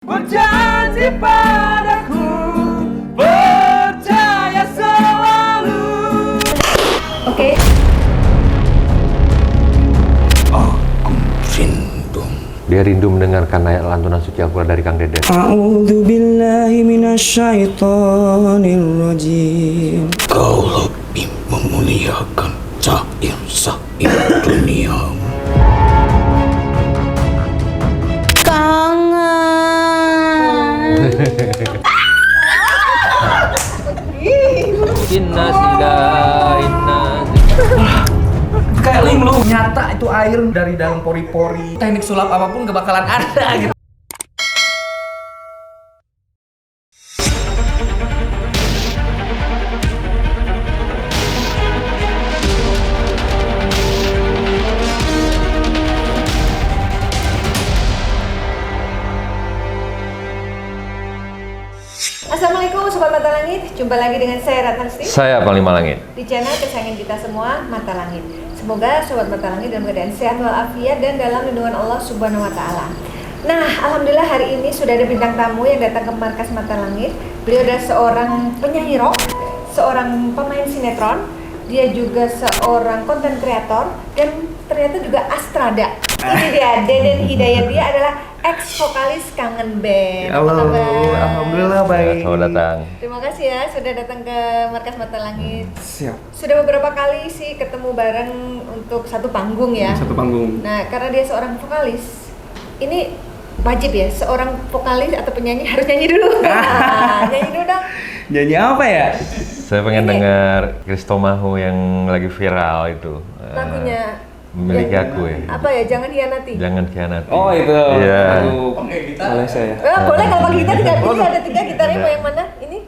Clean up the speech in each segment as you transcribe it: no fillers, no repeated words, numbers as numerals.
Berjanji padaku, percaya selalu. Oke. Aku rindu. Dia rindu mendengarkan ayat lantunan suci Al-Quran dari Kang Deden. A'udzu billahi minasyaitonir rajim. Kau lebih memuliakan cair-sair dunia. Inna sila inna. Kayak lu nyata itu air dari dalam pori-pori. Teknik sulap apapun gak bakalan ada gitu. Assalamualaikum Sobat Mata Langit, jumpa lagi dengan saya Ratna Steve Saya Panglima Langit. di channel kesayangan kita semua, Mata Langit. Semoga Sobat Mata Langit dalam keadaan sehat walafiat dan dalam lindungan Allah Subhanahu Wa Taala. Nah, alhamdulillah hari ini sudah ada bintang tamu yang datang ke markas Mata Langit. Beliau adalah seorang penyanyi rock, seorang pemain sinetron, dia juga seorang konten kreator dan ternyata juga astrada. Ini dia, Deden Hidayat. Dia adalah ex vokalis Kangen Band. Halo, Apa kabar? alhamdulillah baik. Selamat datang. Terima kasih ya sudah datang ke markas Mata Langit. Siap. Sudah beberapa kali sih ketemu bareng untuk satu panggung ya. Satu panggung. Nah, karena dia seorang vokalis, ini wajib ya seorang vokalis atau penyanyi harus nyanyi dulu. Nah, nyanyi dulu dong. Nyanyi apa ya? Saya pengen dengar Kristomahu yang lagi viral itu. Lagunya Memiliki yang- aku ya. Apa ya? Jangan hianati. Jangan khianati. Oh itu. Iya. Lagu oleh saya. Boleh kalau pakai gitar tinggal pilih ada 3 gitarnya mau yang mana? Ini.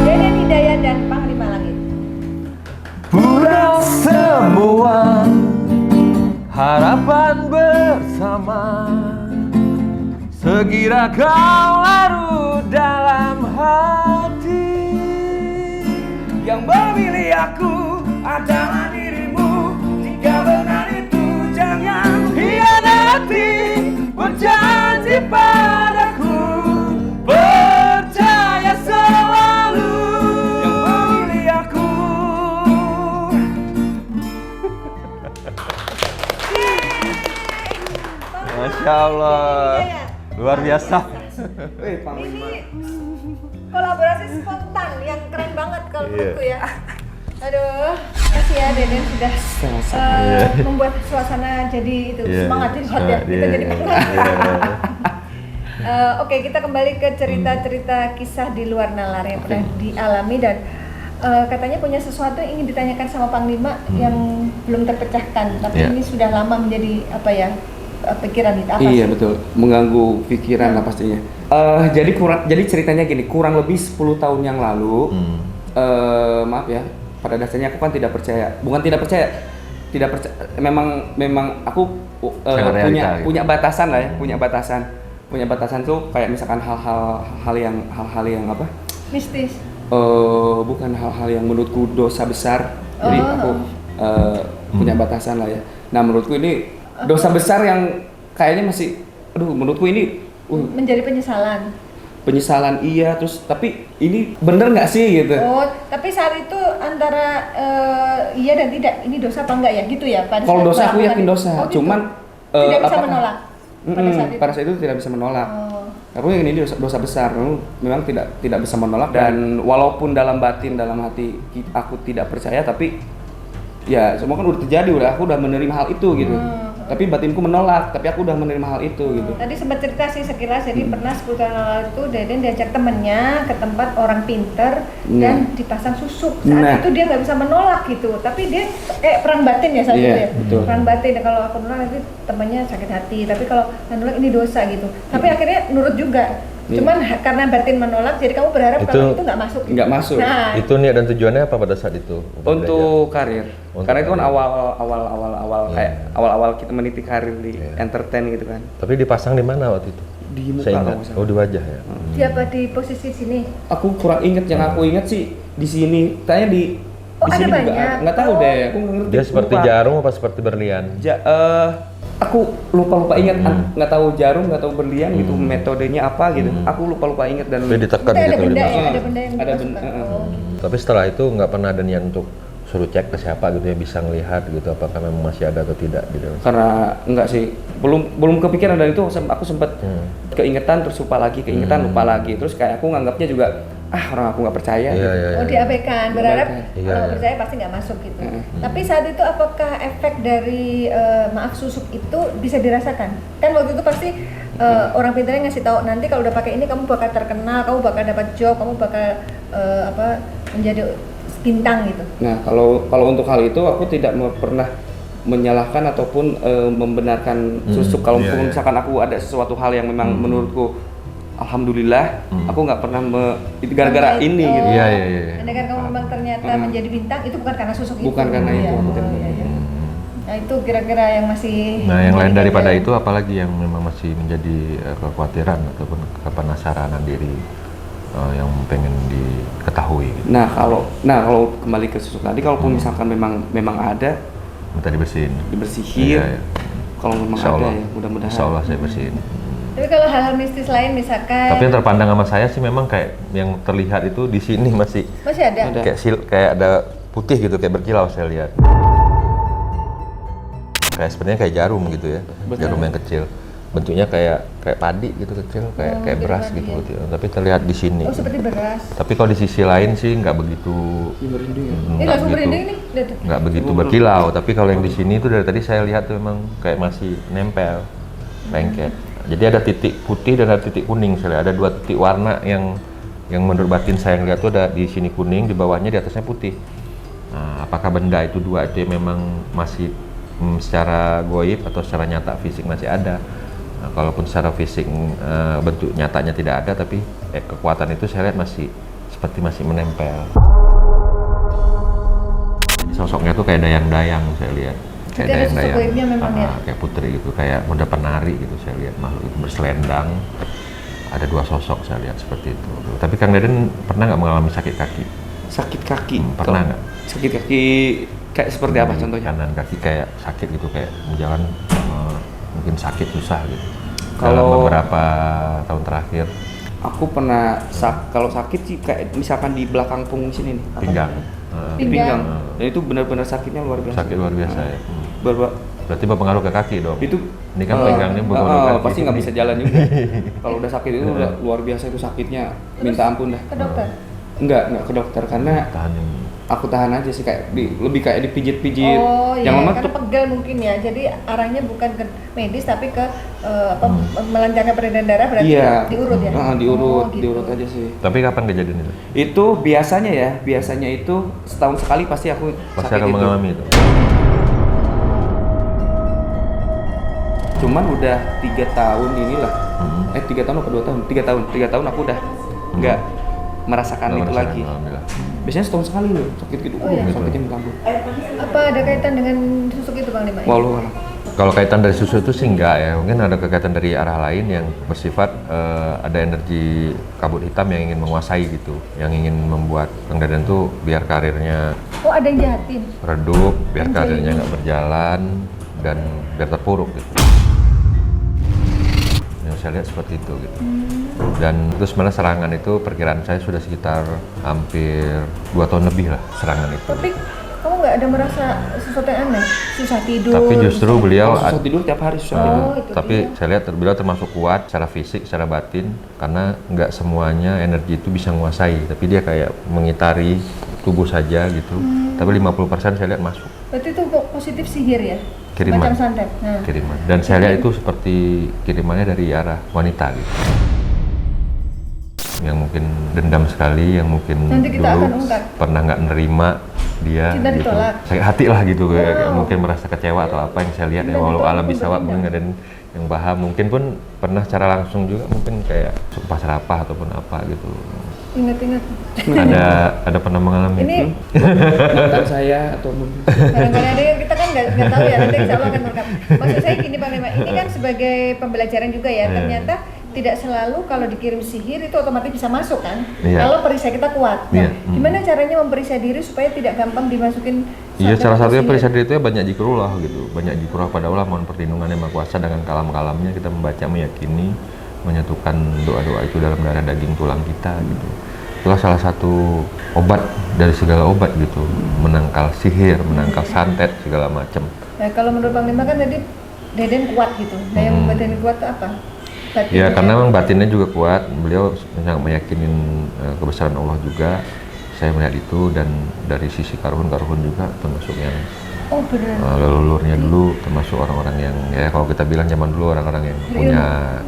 Deden Hidayat dan Panglima Langit. Pulang semua harapan bersama, sekira kau larut dalam hati. Yang memilih aku adalah dirimu. Jika benar itu jangan Hianati, berjanji padaku, percaya selalu. yang memilih aku. Masya Allah, luar biasa. Ini kolaborasi spontan yang keren banget kalau Iya. menurutku ya. Aduh, kasih ya Deden sudah membuat suasana jadi itu Iya. semangat jadi hot ya. Kita jadi Oke, kita kembali ke cerita-cerita kisah di luar nalar yang pernah dialami dan katanya punya sesuatu yang ingin ditanyakan sama Panglima yang belum terpecahkan, tapi Iya. ini sudah lama menjadi apa ya pikiran itu apa Iya sih? betul, mengganggu pikiran lah pastinya. Jadi ceritanya gini, kurang lebih 10 tahun yang lalu, maaf ya, pada dasarnya aku kan tidak percaya, memang aku Sangat realita, gitu. punya batasan lah ya, punya batasan tuh kayak misalkan hal yang apa? Mistis. Bukan hal-hal yang menurutku dosa besar, jadi aku punya batasan lah ya. Nah menurutku ini dosa besar yang kayaknya masih, menurutku ini Menjadi penyesalan. iya, terus tapi ini bener nggak sih gitu? Oh, tapi saat itu antara iya dan tidak, ini dosa apa enggak ya? Gitu ya? Kalau dosa aku yakin dosa, Oh, gitu. cuman tidak bisa apakah- menolak pada saat itu tidak bisa menolak. Oh. Aku yakin ini dosa besar, memang tidak bisa menolak dan walaupun dalam batin dalam hati aku tidak percaya, tapi ya semua kan udah terjadi, aku udah menerima hal itu gitu. Tapi batinku menolak, tapi aku udah menerima hal itu gitu. Tadi sempat cerita sih sekilas, jadi pernah 10 tahun lalu itu Deden diajak temennya ke tempat orang pinter dan dipasang susuk. Saat Nah. itu dia nggak bisa menolak gitu, tapi dia perang batin ya saat Iya, itu ya. betul. Perang batin, kalau aku nolak nanti temannya sakit hati, tapi kalau nggak nolak ini dosa gitu. Tapi akhirnya nurut juga. Iya. Cuman karena batin menolak, jadi kamu berharap kalau itu nggak masuk. Gitu. Nggak masuk. Nah, Itu niat dan tujuannya apa pada saat itu? Untuk karir. Untuk Karena itu kan karir. awal kayak awal kita meniti karir di entertain gitu kan. Tapi dipasang di mana waktu itu? Di muka Saya kalau ingat. nggak salah. Oh, di wajah ya. siapa di posisi sini? Aku kurang inget, yang aku inget sih di sini. Tanya di Oh, ada sini juga banyak. nggak tahu Oh. deh, aku nggak ngerti. Dia seperti lupa. jarum apa seperti berlian? aku lupa ingat, nggak tahu jarum, nggak tahu berlian gitu, metodenya apa gitu. Aku lupa ingat dan Tapi ditekan Ada gitu. benda dimasuk. ya, ada benda yang Ada dimasukkan. benda, Oh, gitu. Tapi setelah itu nggak pernah ada niat untuk suruh cek ke siapa gitu ya, bisa ngelihat gitu apakah memang masih ada atau tidak gitu. karena enggak sih, belum kepikiran, dan itu aku sempat keingetan terus lupa lagi, keingetan lupa lagi, terus kayak aku nganggapnya juga orang aku nggak percaya. Iya, gitu. iya, Oh, iya. diabaikan, berharap Iya, kalau iya. percaya pasti nggak masuk gitu. Tapi saat itu apakah efek dari maaf susuk itu bisa dirasakan? Kan waktu itu pasti orang pintarnya ngasih tahu nanti kalau udah pakai ini kamu bakal terkenal, kamu bakal dapat job, kamu bakal menjadi bintang gitu. Nah, kalau untuk hal itu aku tidak pernah menyalahkan ataupun membenarkan susuk. Kalau iya, iya. misalkan aku ada sesuatu hal yang memang menurutku alhamdulillah, aku nggak pernah itu gara-gara Karena ini itu- gitu. Iya, iya, iya. Andai kan kamu memang ternyata menjadi bintang, itu bukan karena susuk itu. Bukan karena itu, Ya. bukan. Iya, iya. Nah, itu kira-kira yang masih Nah, yang lain menjadi daripada ganjalan. itu apalagi yang memang masih menjadi kekhawatiran ataupun kepenasaranan diri yang pengen diketahui gitu. Nah, kalau kembali ke susuk tadi, kalaupun misalkan memang ada, Minta dibersihin. dibersihin. Iya, iya. Kalau memang Insya ada Allah. ya, mudah-mudahan. Insya Allah saya bersihin. Tapi kalau hal-hal mistis lain misalkan Tapi yang terpandang sama saya sih memang kayak yang terlihat itu di sini masih masih ada. Ada. kayak ada putih gitu, kayak berkilau saya lihat. Kayak sebenarnya kayak jarum gitu ya, jarum yang kecil. Bentuknya kayak padi gitu kecil, kayak kayak beras padi gitu, ya. gitu. Tapi terlihat di sini. Oh, seperti beras. Tapi kalau di sisi lain sih nggak begitu Ih, merinding ya. Ini nggak langsung begitu merinding nih. Lihat. nggak begitu berkilau. Tapi kalau yang di sini itu dari tadi saya lihat tuh memang kayak masih nempel, lengket. Jadi ada titik putih dan ada titik kuning. Saya lihat ada dua titik warna yang menurut batin saya lihat tuh ada di sini kuning, di bawahnya di atasnya putih. Nah, apakah benda itu dua itu memang masih secara goib atau secara nyata fisik masih ada? Nah, kalaupun secara fisik bentuk nyatanya tidak ada, tapi kekuatan itu saya lihat masih seperti masih menempel. Jadi sosoknya tuh kayak dayang-dayang saya lihat. Jadi ada sosok goibnya memang ya? Kayak putri gitu, kayak muda penari gitu saya lihat, makhluk itu berselendang. Ada dua sosok saya lihat seperti itu. Tapi Kang Deden pernah nggak mengalami sakit kaki? Sakit kaki. Pernah nggak? Sakit kaki kayak seperti apa contohnya? Kanan kaki kayak sakit gitu, kayak jalan mungkin sakit susah gitu. Kalau- Dalam beberapa tahun terakhir, Aku pernah kalau sakit sih kayak misalkan di belakang punggung sini nih. apa pinggang. namanya? Di Pinggang. pinggang. Dan itu benar-benar sakitnya luar biasa. Sakit luar biasa ya. Berarti berpengaruh ke kaki dong. Itu Ini kan pinggangnya berpengaruh ke kaki. pasti nggak bisa jalan juga. Kalau udah sakit itu udah luar biasa, itu sakitnya minta ampun dah. Ke dokter. Enggak ke dokter karena Tahan yang aku tahan aja sih, kayak lebih kayak dipijit-pijit. Oh iya, Yang lama karena tuh pegal mungkin ya. Jadi arahnya bukan ke medis tapi ke melancarkan peredaran darah, berarti iya. diurut ya. Diurut, Oh, gitu. diurut aja sih. Tapi kapan kejadian itu? Itu biasanya itu setahun sekali pasti aku Pasti sakit akan itu. mengalami itu. Cuman udah 3 tahun inilah. 3 tahun apa 2 tahun? 3 tahun aku udah nggak merasakan Nggak itu merasakan, lagi. alhamdulillah. Biasanya setahun sekali loh sakit gitu. Oh, iya. Sakitnya minta ampun. Apa ada kaitan dengan susuk itu Bang Lima? Walau Kalau kaitan dari susu itu sih enggak ya, mungkin ada kekaitan dari arah lain yang bersifat ada energi kabut hitam yang ingin menguasai gitu, yang ingin membuat Kang Deden tuh biar karirnya Oh, ada yang jahatin. redup, biar Anjay. karirnya nggak berjalan dan biar terpuruk gitu. Yang saya lihat seperti itu gitu. Dan terus malah serangan itu perkiraan saya sudah sekitar hampir 2 tahun lebih lah serangan itu. Tapi kamu nggak ada merasa sesuatu yang aneh? Susah tidur? Tapi justru beliau susah tidur tiap hari susah Oh, tidur. itu tapi dia. saya lihat beliau termasuk kuat secara fisik, secara batin, karena nggak semuanya energi itu bisa menguasai, tapi dia kayak mengitari tubuh saja gitu. Tapi 50% saya lihat masuk Berarti itu positif sihir ya? Kiriman. Macam santet. Nah. kiriman, dan saya lihat itu seperti kirimannya dari arah wanita gitu, yang mungkin dendam sekali, yang mungkin Nanti kita dulu akan ungkap. pernah nggak nerima dia Cinta gitu, ditolak. sakit hati lah gitu, kayak Wow. mungkin merasa kecewa atau apa yang saya lihat ya, Cinta walau ditolak alam pun bisawab berpindah. mungkin ada yang paham, mungkin pun pernah secara langsung juga mungkin kayak sumpah serapah ataupun apa gitu. Ingat-ingat. ada pernah mengalami Ini itu? Mantan saya atau mungkin barangkali ada yang kita kan nggak tahu ya, nanti insya Allah akan merekam. Maksud saya gini Pak Lima, ini kan sebagai pembelajaran juga ya, Iya. ternyata tidak selalu kalau dikirim sihir itu otomatis bisa masuk kan? Iya. Kalau perisai kita kuat. Nah, Iya. gimana caranya memperisai diri supaya tidak gampang dimasukin? Iya, salah satunya sihir? perisai diri itu ya banyak zikrullah gitu. Banyak zikrullah pada Allah, mohon perlindungan yang Maha Kuasa dengan kalam-kalamnya kita membaca, meyakini, menyatukan doa-doa itu dalam darah daging tulang kita gitu. Itulah salah satu obat dari segala obat gitu, menangkal sihir, menangkal santet segala macam. Nah, kalau menurut Bang Lima kan tadi Deden kuat gitu. Nah, yang membuat Deden kuat itu apa? Batin Ya ya? karena memang batinnya juga kuat, beliau sangat meyakinin kebesaran Allah juga. Saya melihat itu, dan dari sisi karuhun juga termasuk yang Oh benar. leluhurnya dulu, termasuk orang-orang yang ya kalau kita bilang zaman dulu orang-orang yang punya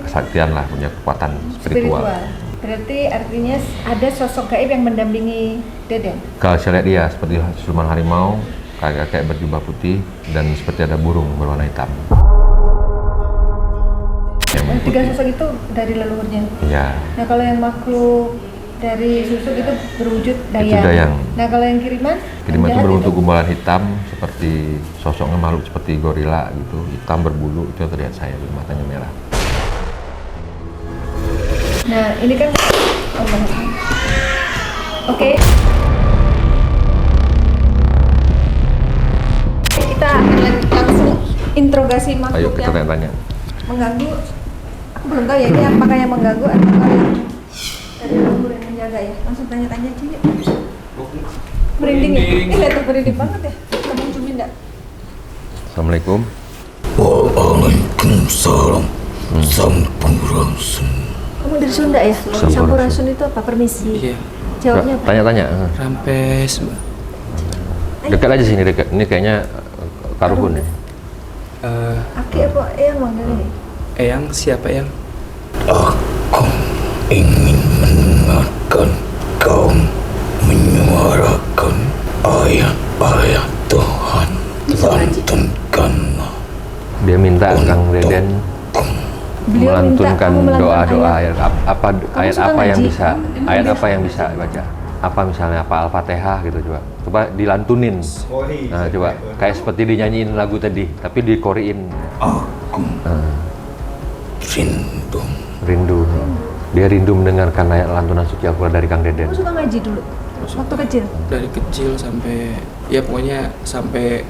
kesaktian lah, punya kekuatan spiritual. Berarti artinya ada sosok gaib yang mendampingi Deden. Kalau saya lihat dia seperti siluman harimau, kayak berjubah putih, dan seperti ada burung berwarna hitam. Nah, 3 sosok itu dari leluhurnya. Iya. Nah, kalau yang makhluk dari susuk itu berwujud dayang. Itu dayang. Nah, kalau yang kiriman? Kiriman itu jahat berbentuk gumpalan hitam, seperti sosoknya makhluk seperti gorila gitu, hitam berbulu, itu yang terlihat saya, matanya merah. Nah, ini kan Oke. Kita langsung interogasi Ayo makhluk kita yang tanya-tanya. mengganggu. Aku belum tahu ya ini apakah yang mengganggu atau yang dari leluhur yang menjaga ya. Langsung tanya-tanya aja yuk. Merinding ya? Lihat tuh merinding banget ya. Kamu cumi enggak? Assalamualaikum. Waalaikumsalam. Sampurasun. Kamu dari Sunda ya? Sampurasun. Sampurasun itu apa? Permisi. Iya. Jawabnya apa? Tanya-tanya. Rampes, Mbak. Dekat aja sini, dekat. Ini kayaknya karuhun ya. Aki apa? Yang manggil ini? Eyang, siapa Eyang? Aku ingin mendengarkan kau menyuarakan ayat-ayat Tuhan. Lantunkanlah. Dia minta Kang Deden Beliau minta melantunkan kamu melantunkan doa-doa ayat. ayat suka apa yang ngaji? bisa, ayat apa yang bisa baca? Apa misalnya apa Al-Fatihah gitu, coba dilantunin. Nah, coba kayak seperti dinyanyiin lagu tadi, tapi dikoriin. Aku rindu. Rindu. Dia rindu mendengarkan ayat lantunan suci Al-Quran dari Kang Deden. Kamu suka ngaji dulu? Waktu kecil? Dari kecil sampai, ya pokoknya sampai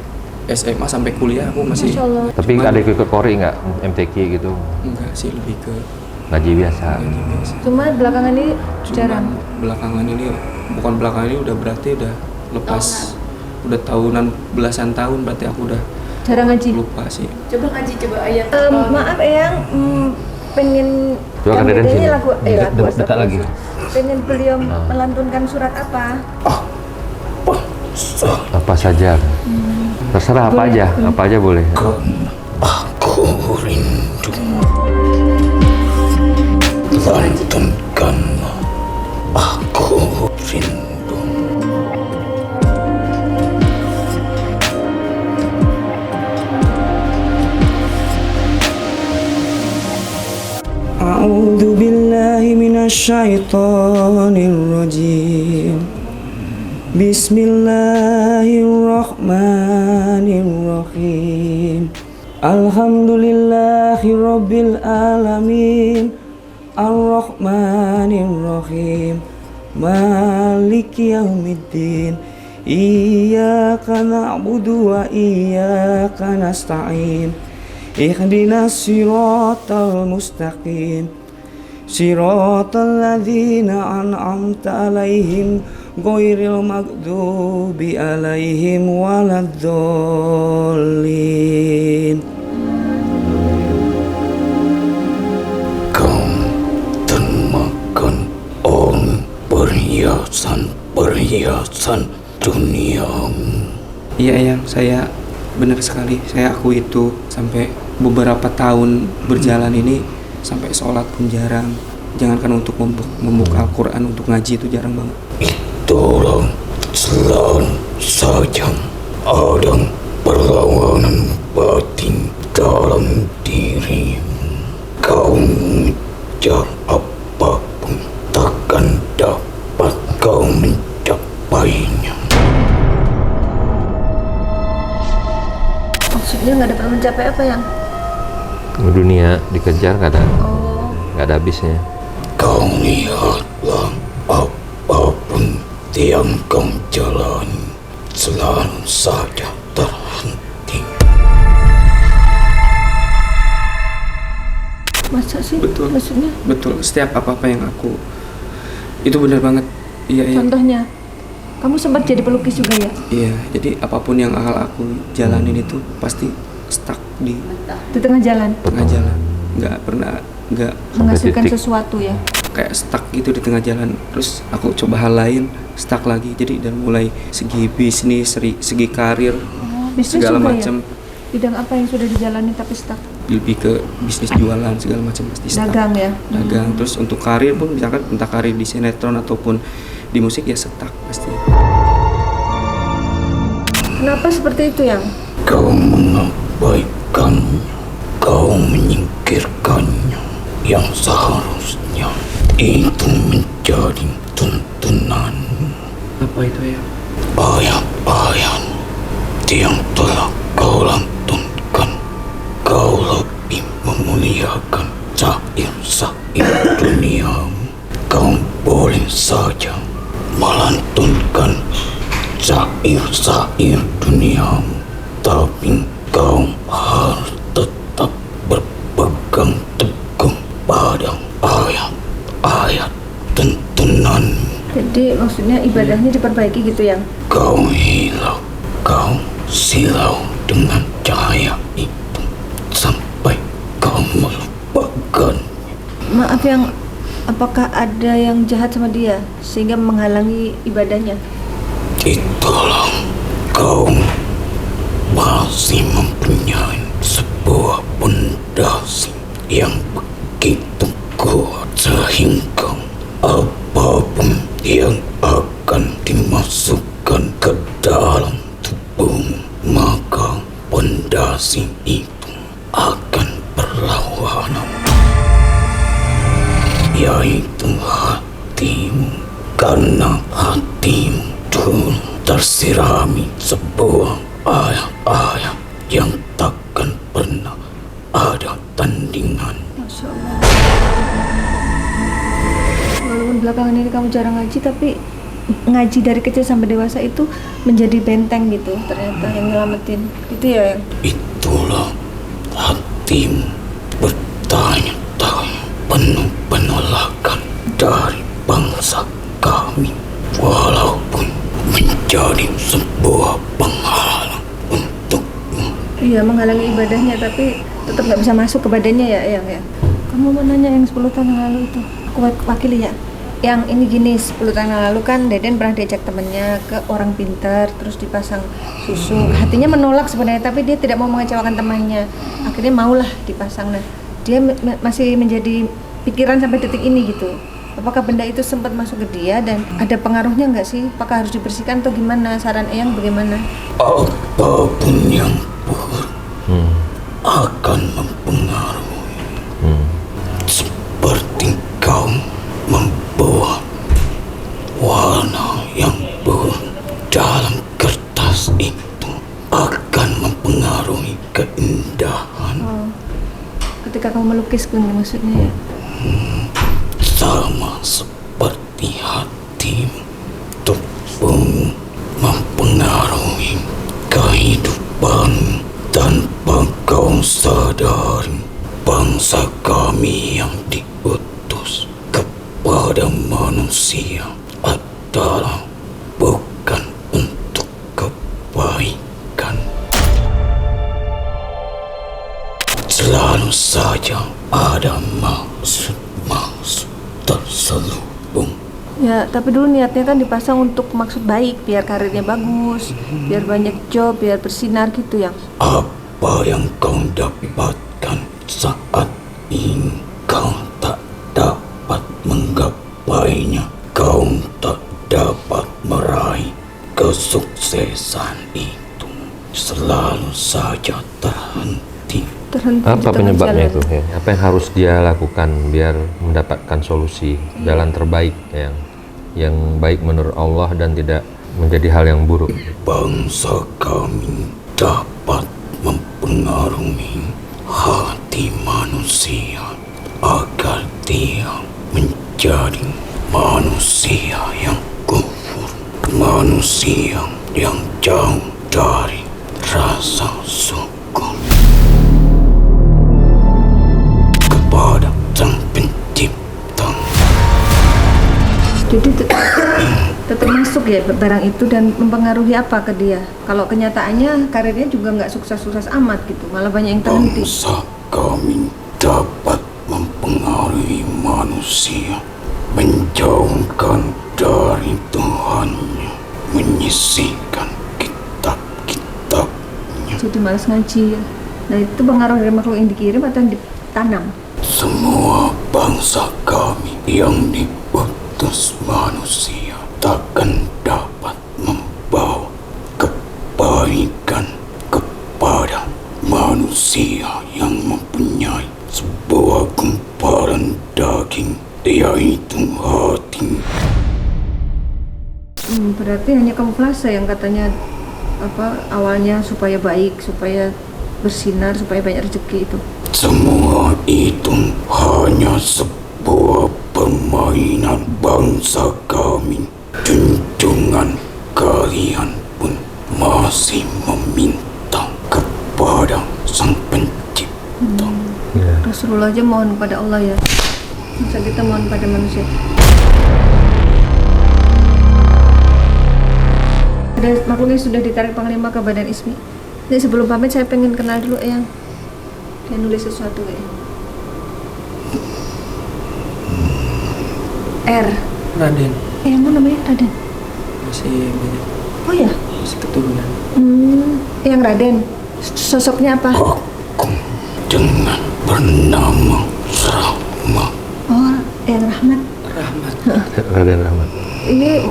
SMA sampai kuliah aku masih. Masya Allah. Tapi ada ikut kori nggak, MTQ gitu? Enggak sih, lebih ke Ngaji biasa. ngaji biasa. Cuma belakangan ini jarang. Belakangan ini, bukan belakangan ini, udah berarti udah lepas, udah tahunan, belasan tahun berarti aku udah Jarang ngaji. lupa sih. Coba ngaji, coba ayat. Maaf Eyang, pengen Coba Kang Deden ini sini. lagu Dekat lagi. pengen beliau melantunkan surat apa? Apa saja. Terserah apa aja, apa aja boleh. Aku rindu. Lantunkanlah. Aku rindu. A'udzu billahi minasyaitonir rajim. Bismillahirrahmanirrahim. Alhamdulillahi rabbil alamin. Ar-Rahmanir-Rahim. Maliki yaumiddin. Iyyaka na'budu wa iyyaka nasta'in. Ihdinas siratal mustaqim. Siratal ladzina an'amta 'alaihim ghairil maghdubi 'alaihim waladdallin. Kau termakan oleh perhiasan duniamu. Iya Eyang, saya benar sekali, saya akui itu. Sampai beberapa tahun berjalan ini, sampai sholat pun jarang. Jangankan untuk membuka Al-Quran, untuk ngaji itu jarang banget. Itulah selalu saja ada perlawanan batin dalam dirimu. Kau mengejar apapun, takkan dapat kau mencapainya. Maksudnya nggak dapat mencapai apa yang? Dunia dikejar kadang, Oh, nggak nggak ada habisnya. Kau lihatlah, apapun yang kau jalani selalu saja terhenti. Masa sih? Betul. Maksudnya? Betul, setiap apa-apa yang aku itu benar banget. Iya. Contohnya, kamu sempat jadi pelukis juga ya? Iya, jadi apapun yang aku jalanin itu pasti stuck di Di tengah jalan, tengah jalan. Nggak menghasilkan titik. sesuatu ya? kayak stuck gitu di tengah jalan. Terus aku coba hal lain, stuck lagi. Jadi dari mulai segi bisnis, segi karir, Bisnis segala juga macam. ya? Bidang apa yang sudah dijalani tapi stuck? Lebih ke bisnis jualan segala macam pasti stuck. Dagang ya? Dagang. Terus untuk karir pun misalkan entah karir di sinetron ataupun di musik ya stuck pasti. Kenapa seperti itu yang? Kau mengabaikannya, kau menyingkirkannya, yang seharusnya itu menjadi tuntunan. Apa itu ya? Ayat-ayat yang telah kau lantunkan, kau lebih memuliakan syair-syair duniamu. Kau boleh saja melantunkan syair-syair duniamu, tapi kau harus tetap berpegang teguh pada ayat-ayat tuntunanmu. Jadi maksudnya ibadahnya diperbaiki gitu yang? Kau hilau, kau silau dengan cahaya itu sampai kau melupakan. Maaf yang, apakah ada yang jahat sama dia sehingga menghalangi ibadahnya? Itulah, kau masih mempunyai sebuah pondasi yang begitu kuat sehingga apapun yang akan dimasukkan ke dalam tubuhmu, maka pondasi itu akan berlawanan, yaitu hatimu. Karena hatimu dulu tersirami sebuah ayat-ayat yang takkan pernah ada tandingan. Masya Allah. Walaupun belakangan ini kamu jarang ngaji, tapi ngaji dari kecil sampai dewasa itu menjadi benteng gitu ternyata yang nyelamatin. Itu ya yang? Itulah hatimu bertanya-tanya, penuh penolakan dari bangsa kami, walaupun menjadi sebuah penghalang untukmu. Iya, menghalangi ibadahnya tapi tetap nggak bisa masuk ke badannya ya yang ya. Kamu mau nanya yang 10 tahun yang lalu itu, aku wakili ya. Yang ini gini, 10 tahun yang lalu kan Deden pernah diajak temennya ke orang pintar, terus dipasang susu. Hatinya menolak sebenarnya, tapi dia tidak mau mengecewakan temannya. Akhirnya maulah dipasang. Nah, dia masih menjadi pikiran sampai detik ini gitu. Apakah benda itu sempat masuk ke dia dan ada pengaruhnya nggak sih? Apakah harus dibersihkan atau gimana? Saran Eyang bagaimana? Apapun yang buruk akan mempengaruhi. Seperti kau membuat warna yang buruk dalam kertas itu akan mempengaruhi keindahan. Oh, ketika kamu melukis kan maksudnya ya? Sama seperti hatimu, tubuhmu mempengaruhi kehidupanmu. Tanpa kau sadari, bangsa kami yang diutus kepada manusia adalah bukan untuk kebaikan. Selalu saja ada maksud terselubung. Ya, tapi dulu niatnya kan dipasang untuk maksud baik, biar karirnya bagus, biar banyak job, biar bersinar gitu ya. Apa yang kau dapatkan saat ini, kau tak dapat menggapainya. Kau tak dapat meraih kesuksesan itu. Selalu saja terhenti. Terhenti Apa di tengah penyebabnya jalan. itu ya? Apa yang harus dia lakukan biar mendapatkan solusi jalan terbaik yang baik menurut Allah dan tidak menjadi hal yang buruk? Bangsa kami dapat mempengaruhi hati manusia agar dia menjadi manusia yang kufur, manusia yang jauh dari rasa syukur kepada Sang Pencipta. Jadi tetap masuk ya barang itu dan mempengaruhi apa ke dia? Kalau kenyataannya karirnya juga nggak sukses-sukses amat gitu, malah banyak yang terhenti. Bangsa kami dapat mempengaruhi manusia, menjauhkan dari Tuhannya, menyisihkan kitab-kitabnya. Jadi malas ngaji ya. Nah itu pengaruh dari makhluk yang dikirim atau yang ditanam? Semua bangsa kami yang diutus manusia takkan dapat membawa kebaikan kepada manusia yang mempunyai sebuah gumpalan daging, yaitu hati. Berarti hanya kamuflase yang katanya awalnya supaya baik, supaya bersinar, supaya banyak rezeki itu. Semua itu hanya sebuah permainan bangsa kami. Junjungan kalian pun masih meminta kepada Sang Pencipta. Rasulullah aja mohon kepada Allah ya. Masa kita mohon pada manusia. Ada makhluknya sudah ditarik Panglima ke Badan Ismi. Jadi sebelum pamit saya pengen kenal dulu Eyang. Dia nulis sesuatu ya. R. Raden, Eyangmu namanya Raden. masih banyak, Oh ya. masih keturunan. Eyang Raden. Sosoknya apa? Aku dengan bernama Rahmat. Oh, Eyang Rahmat. Rahmat. Raden Rahmat. Ini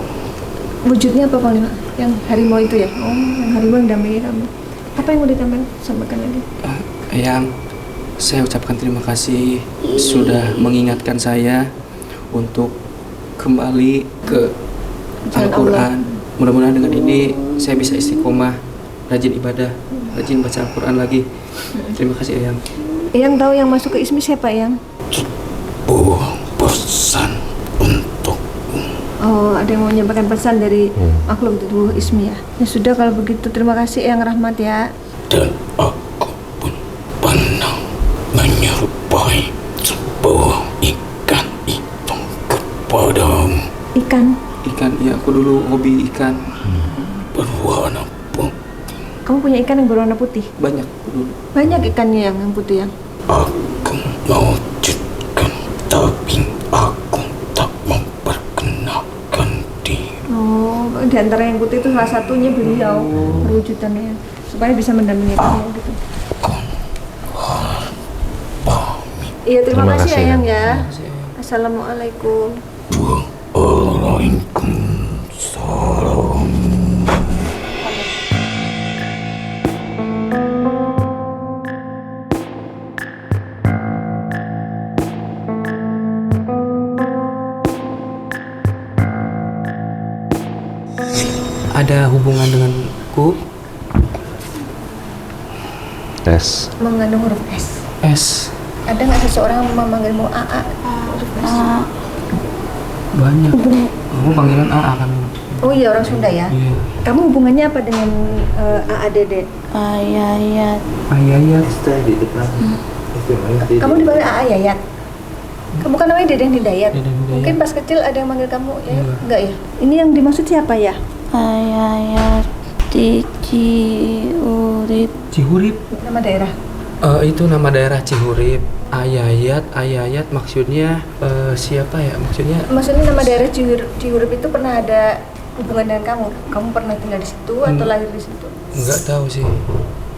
wujudnya apa Panglima? Yang harimau itu ya? Oh, yang harimau yang dampingi kamu. Apa yang mau ditambahin? Sampaikan lagi. Eyang, saya ucapkan terima kasih sudah mengingatkan saya untuk kembali ke Jalan Al-Quran. Mudah-mudahan dengan ini saya bisa istiqomah, rajin ibadah, rajin baca Al-Quran lagi. Terima kasih Eyang. Eyang tahu yang masuk ke Ismi siapa Eyang? Sebuah pesan untuk Oh, ada yang mau menyampaikan pesan dari makhluk di tubuh Ismi ya. Ya sudah kalau begitu terima kasih Eyang Rahmat ya. dan aku pun pernah menyerupai sebuah ikan itu kepadamu, Ikan. Ikan, ya aku dulu hobi ikan. berwarna putih. Kamu punya ikan yang berwarna putih? Banyak dulu. Banyak ikannya yang putih yang. Aku mewujudkan, tapi aku tak memperkenalkan diri. Oh, di antara yang putih itu salah satunya beliau perwujudannya supaya bisa mendampingi kamu gitu. Iya, terima kasih kasih, Eyang ya. ya. Assalamualaikum. Waalaikumsalam. Ada hubungan denganku? Tes. Mengandung huruf S. S. Ada nggak seseorang yang memanggilmu AA? Huruf S. Banyak. Kamu panggilan AA kan? Oh iya, orang Sunda ya. Iya. Kamu hubungannya apa dengan AA Dede? Ayat Ayat. Kamu dipanggil AA Yayat? Kamu kan namanya Dedeng Hidayat. Dedeng Hidayat. Mungkin pas kecil ada yang manggil kamu ya? Iya. Enggak ya? Ini yang dimaksud siapa ya? ayat Cihurip Cihurip. Nama daerah. Itu nama daerah Cihurip. Ayayat maksudnya siapa ya? Maksudnya nama daerah Cihurip itu pernah ada hubungan dengan kamu? Kamu pernah tinggal di situ atau lahir di situ? Enggak tahu sih.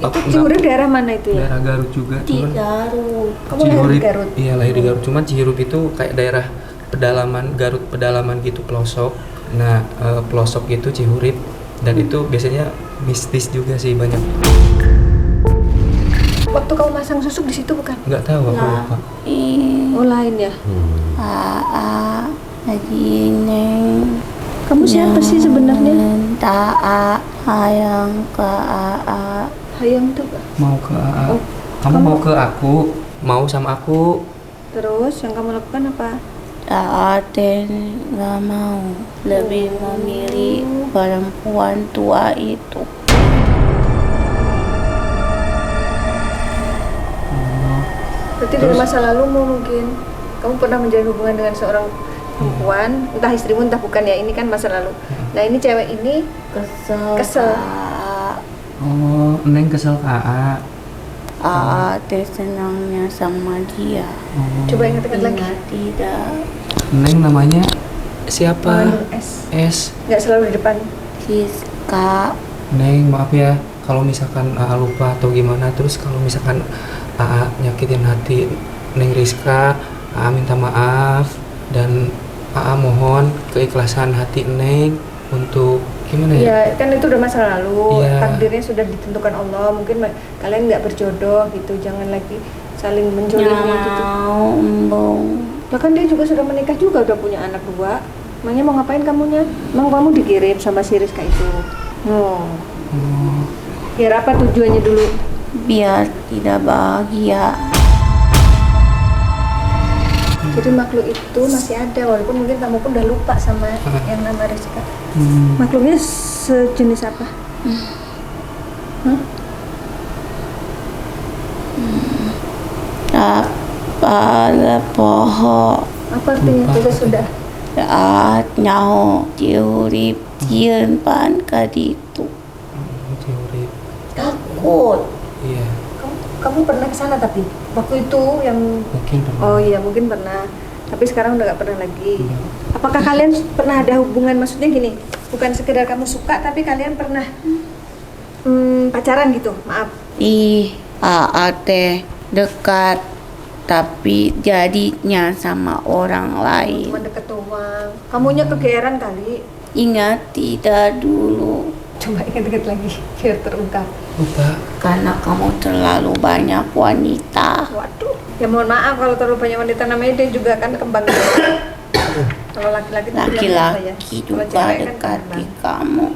Itu Cihurip daerah mana itu ya? Daerah Garut juga. di Cuman Garut. Kamu lahir di Garut? Iya, lahir di Garut. Cuman Cihurip itu kayak daerah pedalaman Garut, pedalaman gitu, pelosok. Nah, pelosok gitu Cihurip, dan itu biasanya mistis juga sih, banyak. Waktu kamu masang susuk di situ bukan? Nggak tahu aku lupa. Oh lain ya. Aa Ajineng. Kamu siapa sih sebenarnya? Taa hayang ke Aa. Hayang tuh. Mau ke AA. Oh, Kamu mau ke aku? Mau sama aku? Terus yang kamu lakukan apa? Ate nggak mau, lebih memilih perempuan tua itu. Berarti dari masa lalumu mungkin kamu pernah menjalin hubungan dengan seorang perempuan, entah istrimu entah bukan ya, ini kan masa lalu. Nah ini cewek ini Kesel. Kak. Oh, Neng kesel ke AA. Ate senangnya sama dia. coba ingat-ingat lagi. Ingat tidak? Neng namanya siapa? Mengandung S, S. nggak selalu di depan. Siska. Neng, maaf ya kalau misalkan AA lupa atau gimana. Terus kalau misalkan AA nyakitin hati Neng Rizka, AA minta maaf. Dan AA mohon keikhlasan hati Neng untuk gimana ya? Ya kan itu udah masa lalu, Iya. takdirnya sudah ditentukan Allah. Mungkin kalian nggak berjodoh gitu, jangan lagi saling menjolimi gitu. Mau embung. Ya kan dia juga sudah menikah juga, udah punya anak 2. Emangnya mau ngapain kamunya? Emang kamu dikirim sama si Rizka itu? Oh. Biar apa tujuannya dulu? Biar tidak bahagia. Jadi makhluk itu masih ada, walaupun mungkin kamu pun udah lupa sama yang nama Rizka. Makhluknya sejenis apa? Pada pohon. Apa artinya? Sudah. Saat nyaho diurip tieun pan kaditu. Teori. Takut. Iya, Kamu pernah ke sana tapi waktu itu yang mungkin pernah. oh iya mungkin pernah, tapi sekarang udah gak pernah lagi. Apakah kalian pernah ada hubungan, maksudnya gini, bukan sekedar kamu suka tapi kalian pernah pacaran gitu? Maaf. Ih, Ate dekat tapi jadinya sama orang lain. Cuma deket doang. Kamunya kegeeran kali. Ingat tidak dulu? Coba ingat-ingat lagi biar terungkap. Lupa. Karena kamu terlalu banyak wanita. Waduh. Ya mohon maaf kalau terlalu banyak wanita, namanya dia juga kan kembang. Kalau laki-laki itu bilang apa ya? Laki-laki Kalau juga cewek kan dekati kembang. kamu.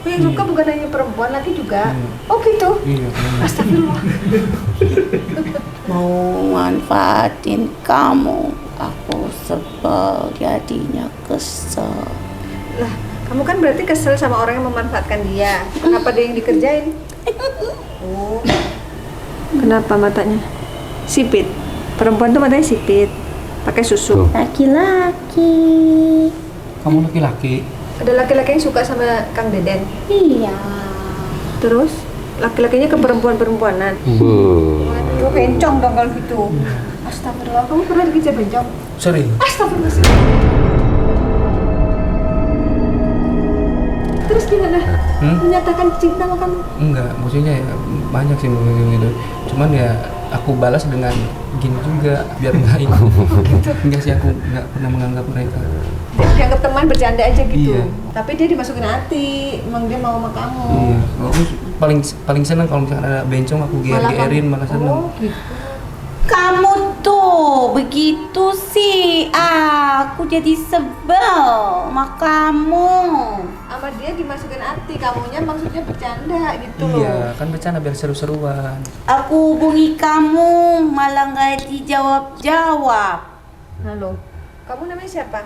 Oh, yang suka bukan hanya perempuan, laki juga. Oh gitu. Iya, Astagfirullah. Mau manfaatin kamu. Aku sebel jadinya kesel. Lah, kamu kan berarti kesel sama orang yang memanfaatkan dia. Kenapa dia yang dikerjain? Oh. Kenapa matanya? Sipit. Perempuan tuh matanya sipit. Pakai susu. Laki-laki. Kamu laki-laki. Ada laki-laki yang suka sama Kang Deden. Iya. Terus laki-lakinya ke perempuan-perempuanan. Waduh, bencong dong kalau gitu. Astagfirullah, kamu pernah dikejar bencong? Sering. Astagfirullah. Terus gimana? Menyatakan cinta sama kamu? Enggak, maksudnya ya banyak sih gitu. Cuman ya aku balas dengan gini juga biar nggak ini. Enggak sih, aku nggak pernah menganggap mereka. Dia dianggap teman, bercanda aja gitu. Iya. Tapi dia dimasukin hati, emang dia mau sama kamu. Iya, aku paling senang kalau misalkan ada bencong aku GR-GRin malah seneng. Oh gitu. Kamu tuh begitu sih. Aku jadi sebel sama kamu. Sama dia dimasukin hati, kamunya maksudnya bercanda gitu loh. Iya, kan bercanda biar seru-seruan. Aku hubungi kamu malah nggak dijawab-jawab. Halo, kamu namanya siapa?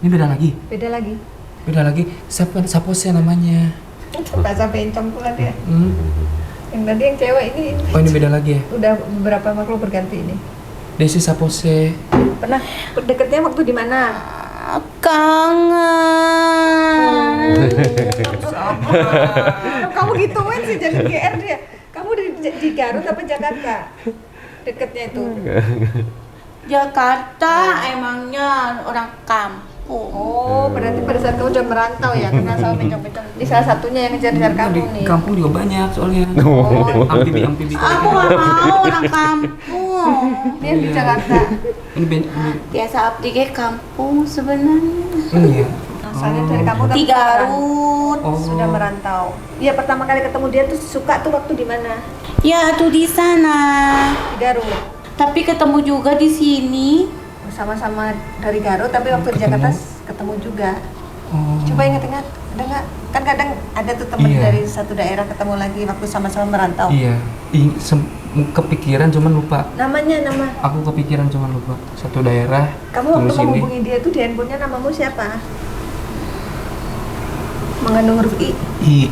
Ini beda lagi. Beda lagi. Siapa sih namanya? Bahasa bencong pula dia. Yang tadi yang cewek ini Oh, ini beda lagi ya. udah beberapa makhluk berganti ini. Desi Sapose. Pernah deketnya waktu di mana? Kangen. Kamu gituin sih jadi GR dia. Kamu di Garut apa Jakarta? Deketnya itu. Jakarta emangnya orang kampung. Oh, berarti pada saat kamu udah merantau ya, kenal sama bencong-bencong. Ini salah satunya yang ngejar-ngejar kamu Di nih. kampung juga banyak soalnya. Oh, Amfibi. Aku gak mau orang kampung. dia di Jakarta. Ini Biasa abdi ke kampung sebenarnya. iya. Asalnya dari kamu tapi Di Garut. Oh. sudah merantau. Iya, pertama kali ketemu dia tuh suka tuh waktu di mana? Ya tuh di sana. Di Garut. Tapi ketemu juga di sini. Sama-sama dari Garut tapi waktu di Jakarta ketemu juga. Oh. Coba ingat-ingat. Ada nggak? Kan kadang ada tuh teman Iya. dari satu daerah ketemu lagi waktu sama-sama merantau. Iya, kepikiran cuman lupa. Nama? Aku kepikiran cuman lupa. Satu daerah. Kamu waktu tulis ini. menghubungi dia tuh di handphonenya namamu siapa? Mengandung huruf I.